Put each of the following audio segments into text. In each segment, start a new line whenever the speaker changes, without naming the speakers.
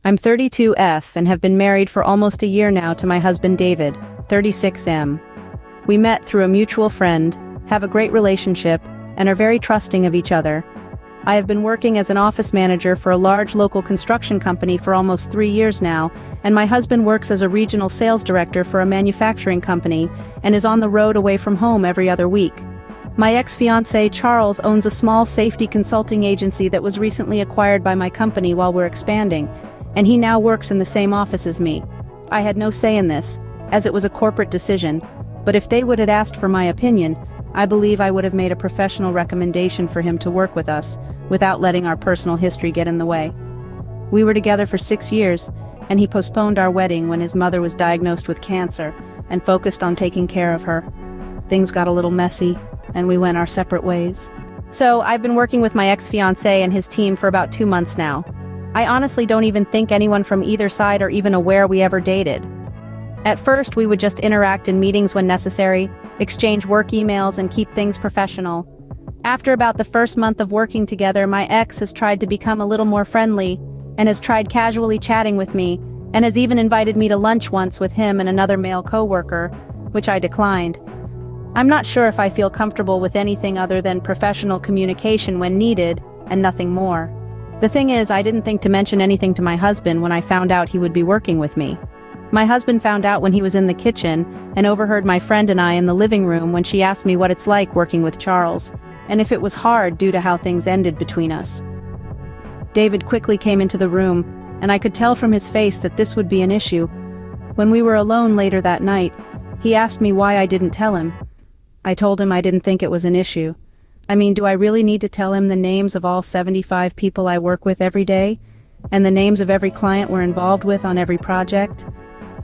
I'm 32F and have been married for almost a year now to my husband David, 36M. We met through a mutual friend, have a great relationship, and are very trusting of each other. I have been working as an office manager for a large local construction company for almost 3 years now, and my husband works as a regional sales director for a manufacturing company and is on the road away from home every other week. My ex-fiancé Charles owns a small safety consulting agency that was recently acquired by my company while we're expanding, and he now works in the same office as me. I had no say in this, as it was a corporate decision, but if they would have asked for my opinion, I believe I would have made a professional recommendation for him to work with us, without letting our personal history get in the way. We were together for 6 years, and he postponed our wedding when his mother was diagnosed with cancer, and focused on taking care of her. Things got a little messy, and we went our separate ways. So, I've been working with my ex-fiancé and his team for about 2 months now. I honestly don't even think anyone from either side are even aware we ever dated. At first, we would just interact in meetings when necessary, exchange work emails, and keep things professional. After about the first month of working together, my ex has tried to become a little more friendly, and has tried casually chatting with me, and has even invited me to lunch once with him and another male co-worker, which I declined. I'm not sure if I feel comfortable with anything other than professional communication when needed, and nothing more. The thing is, I didn't think to mention anything to my husband when I found out he would be working with me. My husband found out when he was in the kitchen, and overheard my friend and I in the living room when she asked me what it's like working with Charles, and if it was hard due to how things ended between us. David quickly came into the room, and I could tell from his face that this would be an issue. When we were alone later that night, he asked me why I didn't tell him. I told him I didn't think it was an issue. I mean, do I really need to tell him the names of all 75 people I work with every day? And the names of every client we're involved with on every project?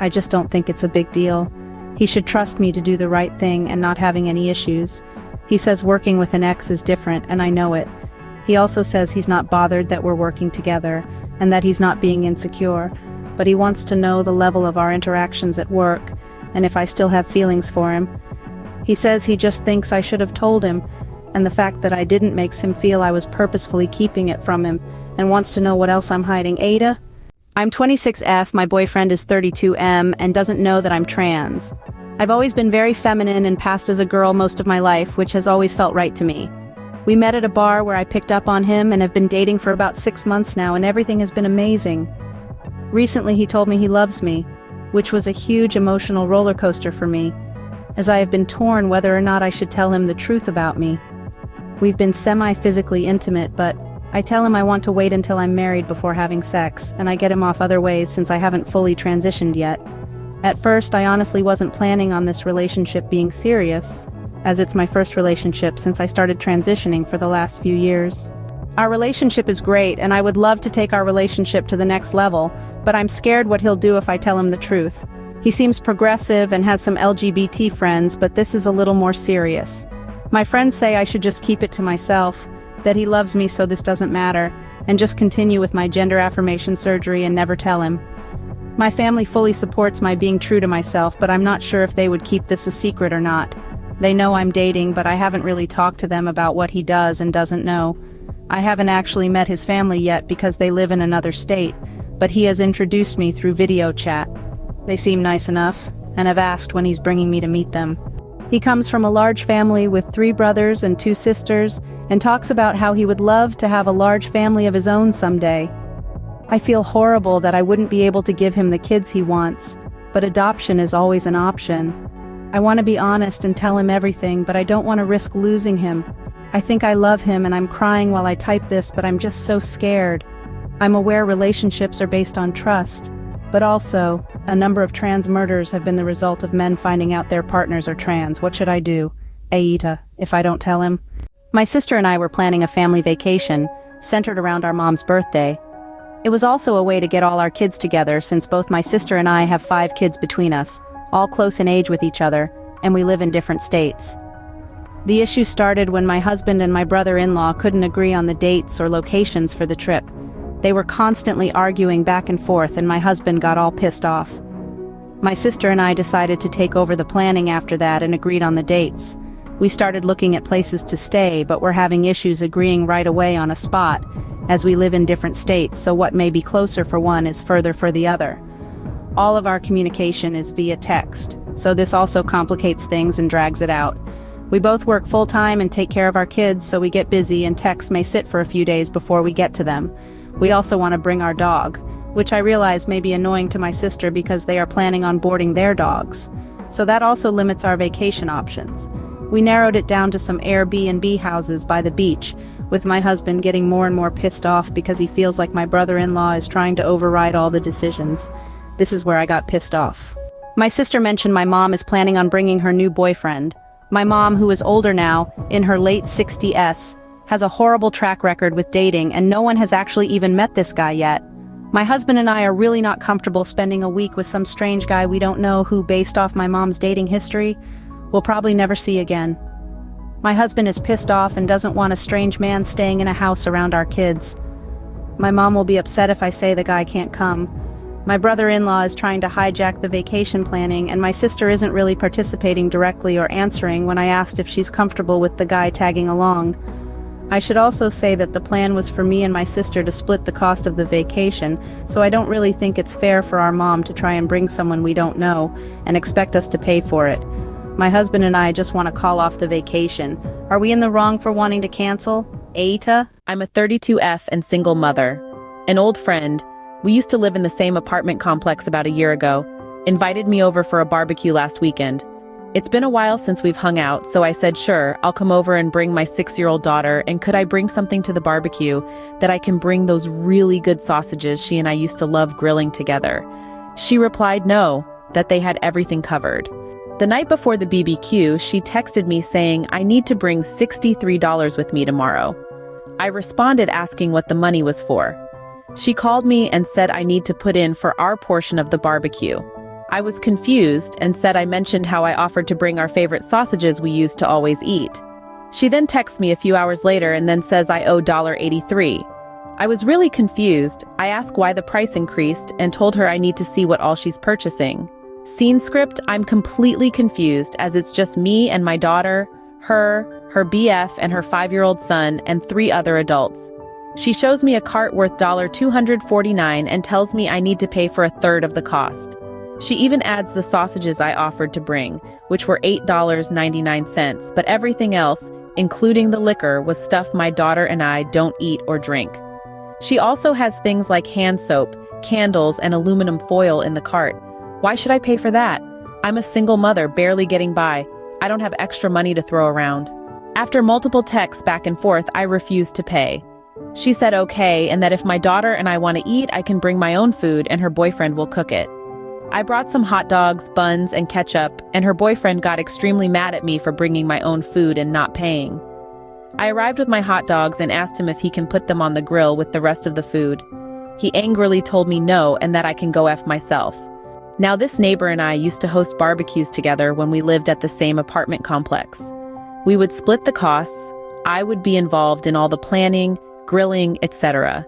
I just don't think it's a big deal. He should trust me to do the right thing and not having any issues. He says working with an ex is different, and I know it. He also says he's not bothered that we're working together, and that he's not being insecure, but he wants to know the level of our interactions at work, and if I still have feelings for him. He says he just thinks I should have told him, and the fact that I didn't makes him feel I was purposefully keeping it from him, and wants to know what else I'm hiding. AITA? I'm 26F, my boyfriend is 32M, and doesn't know that I'm trans. I've always been very feminine and passed as a girl most of my life, which has always felt right to me. We met at a bar where I picked up on him and have been dating for about 6 months now, and everything has been amazing. Recently he told me he loves me, which was a huge emotional roller coaster for me, as I have been torn whether or not I should tell him the truth about me. We've been semi-physically intimate, but I tell him I want to wait until I'm married before having sex, and I get him off other ways since I haven't fully transitioned yet. At first, I honestly wasn't planning on this relationship being serious, as it's my first relationship since I started transitioning for the last few years. Our relationship is great, and I would love to take our relationship to the next level, but I'm scared what he'll do if I tell him the truth. He seems progressive and has some LGBT friends, but this is a little more serious. My friends say I should just keep it to myself, that he loves me so this doesn't matter, and just continue with my gender affirmation surgery and never tell him. My family fully supports my being true to myself, but I'm not sure if they would keep this a secret or not. They know I'm dating, but I haven't really talked to them about what he does and doesn't know. I haven't actually met his family yet because they live in another state, but he has introduced me through video chat. They seem nice enough, and have asked when he's bringing me to meet them. He comes from a large family with 3 brothers and 2 sisters, and talks about how he would love to have a large family of his own someday. I feel horrible that I wouldn't be able to give him the kids he wants, but adoption is always an option. I want to be honest and tell him everything, but I don't want to risk losing him. I think I love him, and I'm crying while I type this, but I'm just so scared. I'm aware relationships are based on trust, but also, a number of trans murders have been the result of men finding out their partners are trans. What should I do? AITA, if I don't tell him? My sister and I were planning a family vacation, centered around our mom's birthday. It was also a way to get all our kids together since both my sister and I have 5 kids between us, all close in age with each other, and we live in different states. The issue started when my husband and my brother-in-law couldn't agree on the dates or locations for the trip. They were constantly arguing back and forth, and my husband got all pissed off. My sister and I decided to take over the planning after that and agreed on the dates. We started looking at places to stay, but we're having issues agreeing right away on a spot, as we live in different states, so what may be closer for one is further for the other. All of our communication is via text, so this also complicates things and drags it out. We both work full-time and take care of our kids, so we get busy and texts may sit for a few days before we get to them. We also want to bring our dog, which I realize may be annoying to my sister because they are planning on boarding their dogs. So that also limits our vacation options. We narrowed it down to some Airbnb houses by the beach, with my husband getting more and more pissed off because he feels like my brother-in-law is trying to override all the decisions. This is where I got pissed off. My sister mentioned my mom is planning on bringing her new boyfriend. My mom, who is older now, in her late 60s, has a horrible track record with dating and no one has actually even met this guy yet. My husband and I are really not comfortable spending a week with some strange guy we don't know who, based off my mom's dating history, we'll probably never see again. My husband is pissed off and doesn't want a strange man staying in a house around our kids. My mom will be upset if I say the guy can't come. My brother-in-law is trying to hijack the vacation planning, and my sister isn't really participating directly or answering when I asked if she's comfortable with the guy tagging along. I should also say that the plan was for me and my sister to split the cost of the vacation, so I don't really think it's fair for our mom to try and bring someone we don't know and expect us to pay for it. My husband and I just want to call off the vacation. Are we in the wrong for wanting to cancel? AITA?
I'm a 32F and single mother. An old friend, we used to live in the same apartment complex about a year ago, invited me over for a barbecue last weekend. It's been a while since we've hung out, so I said sure, I'll come over and bring my 6-year-old daughter, and could I bring something to the barbecue that I can bring those really good sausages she and I used to love grilling together. She replied no, that they had everything covered. The night before the BBQ, she texted me saying I need to bring $63 with me tomorrow. I responded asking what the money was for. She called me and said I need to put in for our portion of the barbecue. I was confused and said I mentioned how I offered to bring our favorite sausages we used to always eat. She then texts me a few hours later and then says I owe $83. I was really confused. I asked why the price increased and told her I need to see what all she's purchasing. Scene script, I'm completely confused as it's just me and my daughter, her BF and her 5-year-old son and 3 other adults. She shows me a cart worth $249 and tells me I need to pay for a third of the cost. She even adds the sausages I offered to bring, which were $8.99, but everything else, including the liquor, was stuff my daughter and I don't eat or drink. She also has things like hand soap, candles, and aluminum foil in the cart. Why should I pay for that? I'm a single mother barely getting by. I don't have extra money to throw around. After multiple texts back and forth, I refused to pay. She said okay, and that if my daughter and I want to eat, I can bring my own food and her boyfriend will cook it. I brought some hot dogs, buns, and ketchup, and her boyfriend got extremely mad at me for bringing my own food and not paying. I arrived with my hot dogs and asked him if he can put them on the grill with the rest of the food. He angrily told me no and that I can go F myself. Now this neighbor and I used to host barbecues together when we lived at the same apartment complex. We would split the costs. I would be involved in all the planning, grilling, etc.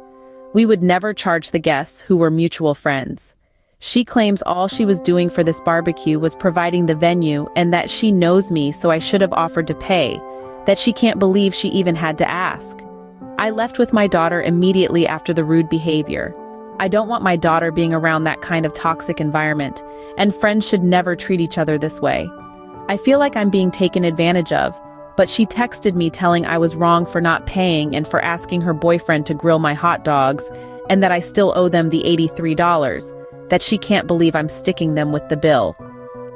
We would never charge the guests who were mutual friends. She claims all she was doing for this barbecue was providing the venue and that she knows me, so I should have offered to pay, that she can't believe she even had to ask. I left with my daughter immediately after the rude behavior. I don't want my daughter being around that kind of toxic environment, and friends should never treat each other this way. I feel like I'm being taken advantage of, but she texted me telling I was wrong for not paying and for asking her boyfriend to grill my hot dogs, and that I still owe them the $83, that she can't believe I'm sticking them with the bill.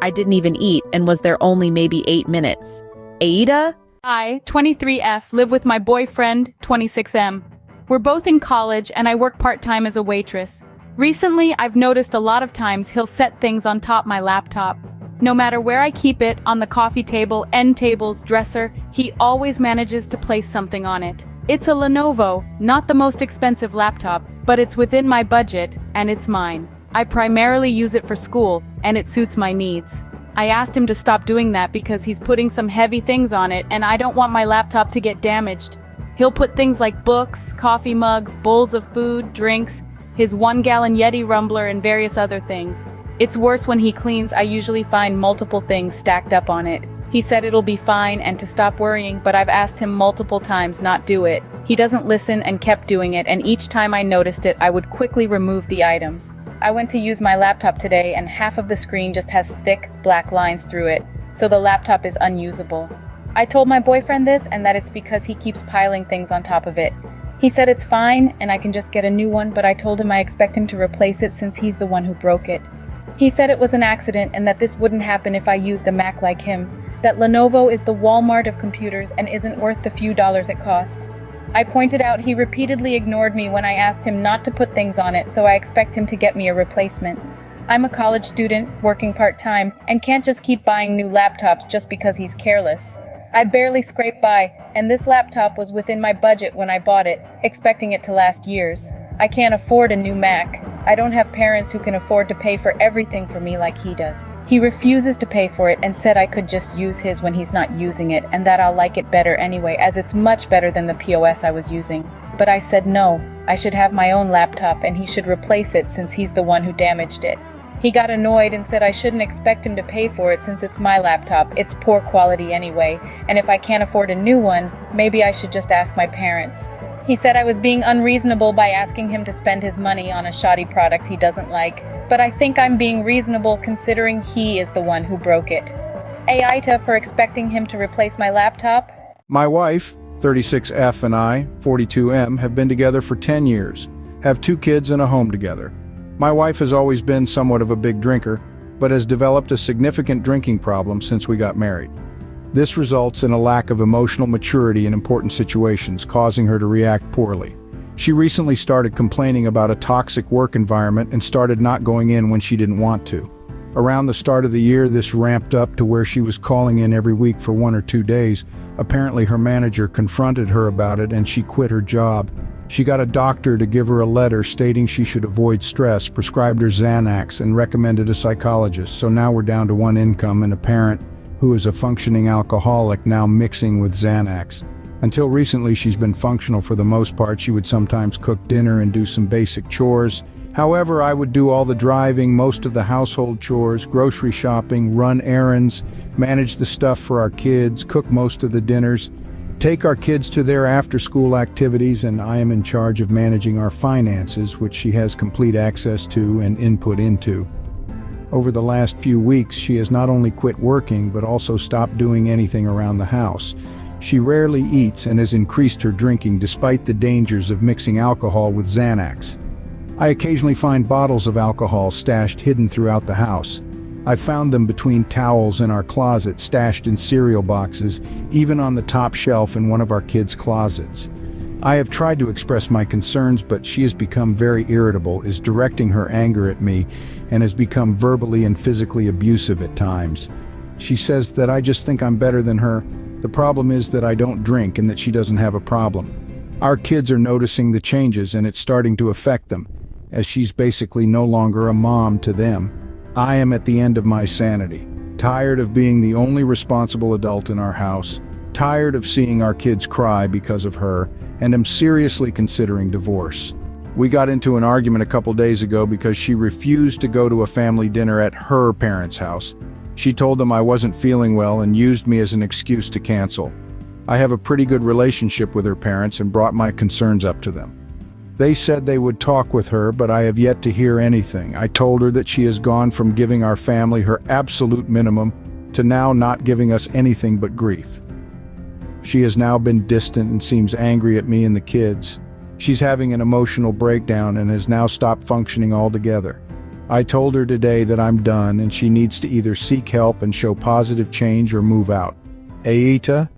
I didn't even eat and was there only maybe 8 minutes. AITA?
I, 23F, live with my boyfriend, 26M. We're both in college and I work part-time as a waitress. Recently, I've noticed a lot of times he'll set things on top my laptop. No matter where I keep it, on the coffee table, end tables, dresser, he always manages to place something on it. It's a Lenovo, not the most expensive laptop, but it's within my budget, and it's mine. I primarily use it for school, and it suits my needs. I asked him to stop doing that because he's putting some heavy things on it, and I don't want my laptop to get damaged. He'll put things like books, coffee mugs, bowls of food, drinks, his 1-gallon Yeti rumbler, and various other things. It's worse when he cleans. I usually find multiple things stacked up on it. He said it'll be fine and to stop worrying, but I've asked him multiple times not do it. He doesn't listen and kept doing it, and each time I noticed it, I would quickly remove the items. I went to use my laptop today and half of the screen just has thick, black lines through it, so the laptop is unusable. I told my boyfriend this and that it's because he keeps piling things on top of it. He said it's fine and I can just get a new one, but I told him I expect him to replace it since he's the one who broke it. He said it was an accident and that this wouldn't happen if I used a Mac like him, that Lenovo is the Walmart of computers and isn't worth the few dollars it cost. I pointed out he repeatedly ignored me when I asked him not to put things on it, so I expect him to get me a replacement. I'm a college student, working part-time, and can't just keep buying new laptops just because he's careless. I barely scrape by, and this laptop was within my budget when I bought it, expecting it to last years. I can't afford a new Mac. I don't have parents who can afford to pay for everything for me like he does. He refuses to pay for it and said I could just use his when he's not using it and that I'll like it better anyway, as it's much better than the POS I was using. But I said no, I should have my own laptop and he should replace it since he's the one who damaged it. He got annoyed and said I shouldn't expect him to pay for it since it's my laptop, it's poor quality anyway, and if I can't afford a new one, maybe I should just ask my parents. He said I was being unreasonable by asking him to spend his money on a shoddy product he doesn't like, but I think I'm being reasonable considering he is the one who broke it. AITA for expecting him to replace my laptop.
My wife, 36F, and I, 42M, have been together for 10 years, have 2 kids and a home together. My wife has always been somewhat of a big drinker, but has developed a significant drinking problem since we got married. This results in a lack of emotional maturity in important situations, causing her to react poorly. She recently started complaining about a toxic work environment and started not going in when she didn't want to. Around the start of the year, this ramped up to where she was calling in every week for 1 or 2 days. Apparently her manager confronted her about it and she quit her job. She got a doctor to give her a letter stating she should avoid stress, prescribed her Xanax, and recommended a psychologist. So now we're down to 1 income and a parent who is a functioning alcoholic now mixing with Xanax. Until recently, she's been functional for the most part. She would sometimes cook dinner and do some basic chores. However, I would do all the driving, most of the household chores, grocery shopping, run errands, manage the stuff for our kids, cook most of the dinners, take our kids to their after-school activities, and I am in charge of managing our finances, which she has complete access to and input into. Over the last few weeks, she has not only quit working, but also stopped doing anything around the house. She rarely eats and has increased her drinking despite the dangers of mixing alcohol with Xanax. I occasionally find bottles of alcohol stashed hidden throughout the house. I've found them between towels in our closet, stashed in cereal boxes, even on the top shelf in one of our kids' closets. I have tried to express my concerns, but she has become very irritable, is directing her anger at me, and has become verbally and physically abusive at times. She says that I just think I'm better than her. The problem is that I don't drink and that she doesn't have a problem. Our kids are noticing the changes and it's starting to affect them, as she's basically no longer a mom to them. I am at the end of my sanity, tired of being the only responsible adult in our house, tired of seeing our kids cry because of her, and am seriously considering divorce. We got into an argument a couple days ago because she refused to go to a family dinner at her parents' house. She told them I wasn't feeling well and used me as an excuse to cancel. I have a pretty good relationship with her parents and brought my concerns up to them. They said they would talk with her, but I have yet to hear anything. I told her that she has gone from giving our family her absolute minimum to now not giving us anything but grief. She has now been distant and seems angry at me and the kids. She's having an emotional breakdown and has now stopped functioning altogether. I told her today that I'm done and she needs to either seek help and show positive change or move out. AITA,